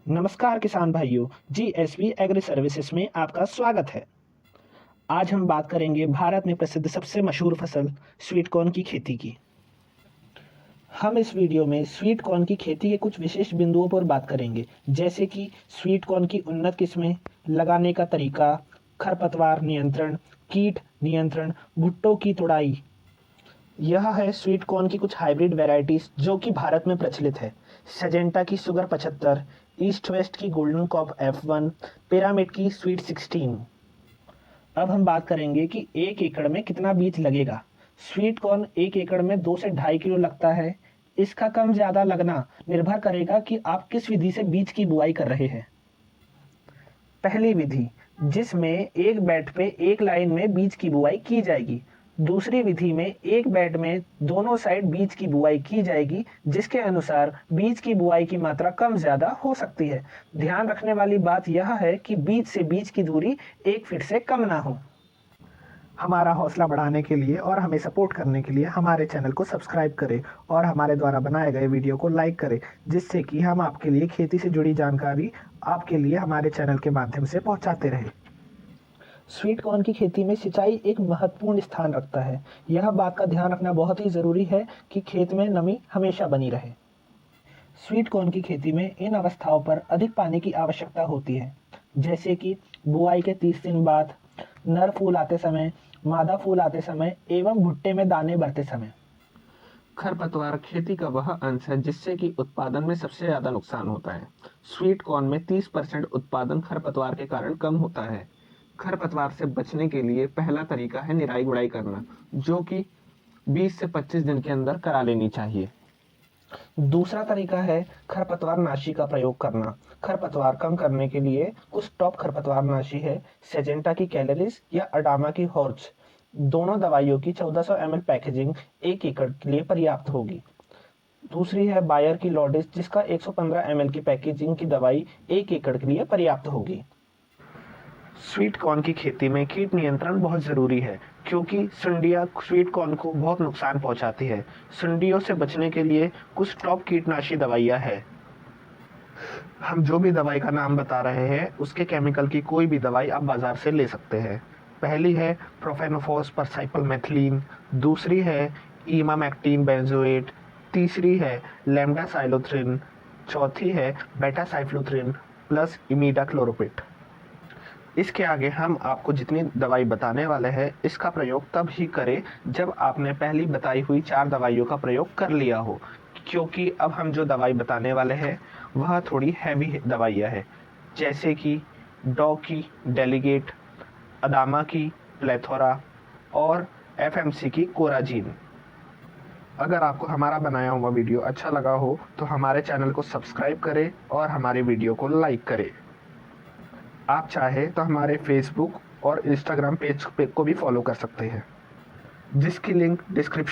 नमस्कार किसान भाइयों, जीएसबी एग्री सर्विसेज में आपका स्वागत है। आज हम बात करेंगे भारत में प्रसिद्ध सबसे मशहूर फसल स्वीट कॉर्न की खेती की। हम इस वीडियो में स्वीट कॉर्न की खेती के कुछ विशेष बिंदुओं पर बात करेंगे, जैसे कि स्वीट कॉर्न की उन्नत किस्में, लगाने का तरीका, खरपतवार नियंत्रण, कीट नियंत्रण, भुट्टो की तुड़ाई। यह है स्वीट कॉर्न की कुछ हाइब्रिड वैरायटीज जो कि भारत में प्रचलित है। सजेंटा की शुगर 75, ईस्ट वेस्ट की गोल्डन कॉप F1, पिरामिड की स्वीट 16। अब हम बात करेंगे कि 1 एकड़ में कितना बीज लगेगा। स्वीट कॉर्न 1 एकड़ में 2 से 2.5 किलो लगता है। इसका कम ज़्यादा लगना निर्भर करेगा कि आप किस विधि से बीज की बुआई कर रहे हैं। पहली विधि, जिसमें एक बेड पे एक लाइन में बीज की बुआई की जाएगी। दूसरी विधि में एक बेड में दोनों साइड बीज की बुआई की जाएगी, जिसके अनुसार बीज की बुआई की मात्रा कम ज्यादा हो सकती है। ध्यान रखने वाली बात यह है कि बीज से बीज की दूरी 1 फीट से कम ना हो। हमारा हौसला बढ़ाने के लिए और हमें सपोर्ट करने के लिए हमारे चैनल को सब्सक्राइब करें और हमारे द्वारा बनाए गए वीडियो को लाइक करें, जिससे कि हम आपके लिए खेती से जुड़ी जानकारी आपके लिए हमारे चैनल के माध्यम से पहुंचाते रहें। स्वीट कॉर्न की खेती में सिंचाई एक महत्वपूर्ण स्थान रखता है। यह बात का ध्यान रखना बहुत ही ज़रूरी है कि खेत में नमी हमेशा बनी रहे। स्वीट कॉर्न की खेती में इन अवस्थाओं पर अधिक पानी की आवश्यकता होती है, जैसे कि बुआई के 30 दिन बाद, नर फूल आते समय, मादा फूल आते समय एवं भुट्टे में दाने बढ़ते समय। खरपतवार खेती का वह अंश है जिससे कि उत्पादन में सबसे ज्यादा नुकसान होता है। स्वीट कॉर्न में 30% उत्पादन खरपतवार के कारण कम होता है। खरपतवार से बचने के लिए पहला तरीका है निराई गुड़ाई करना, जो कि 20 से 25 दिन के अंदर करा लेनी चाहिए। दूसरा तरीका है खरपतवार नाशी का प्रयोग करना। खरपतवार कम करने के लिए कुछ टॉप खरपतवार नाशी है, सेजेंटा की कैलरीज या अडामा की हॉर्च। दोनों दवाइयों की 1400 ml पैकेजिंग 1 एकड़ के लिए पर्याप्त होगी। दूसरी है बायर की लॉडिस, जिसका 115 ml की पैकेजिंग की दवाई 1 एकड़ के लिए पर्याप्त होगी। स्वीट कॉर्न की खेती में कीट नियंत्रण बहुत ज़रूरी है, क्योंकि सुंडियाँ स्वीट कॉर्न को बहुत नुकसान पहुंचाती है। सुंडियों से बचने के लिए कुछ टॉप कीटनाशी दवाइयाँ हैं। हम जो भी दवाई का नाम बता रहे हैं, उसके केमिकल की कोई भी दवाई आप बाजार से ले सकते हैं। पहली है प्रोफेनोफॉस परसाइक्लोमेथिलीन, दूसरी है इमामेक्टिन बेंजोएट, तीसरी है लेम्डासाइलोथ्रिन, चौथी है बेटासाइक्लोथ्रिन प्लस इमिडाक्लोरोपिड। इसके आगे हम आपको जितनी दवाई बताने वाले हैं, इसका प्रयोग तब ही करें जब आपने पहली बताई हुई 4 दवाइयों का प्रयोग कर लिया हो, क्योंकि अब हम जो दवाई बताने वाले हैं वह थोड़ी हैवी दवाइयाँ हैं, जैसे कि डॉ की डेलीगेट, अदामा की प्लेथोरा और एफएमसी की कोराजीन। अगर आपको हमारा बनाया हुआ वीडियो अच्छा लगा हो तो हमारे चैनल को सब्सक्राइब करें और हमारे वीडियो को लाइक करें। आप चाहें तो हमारे फेसबुक और इंस्टाग्राम पेज को भी फॉलो कर सकते हैं, जिसकी लिंक डिस्क्रिप्शन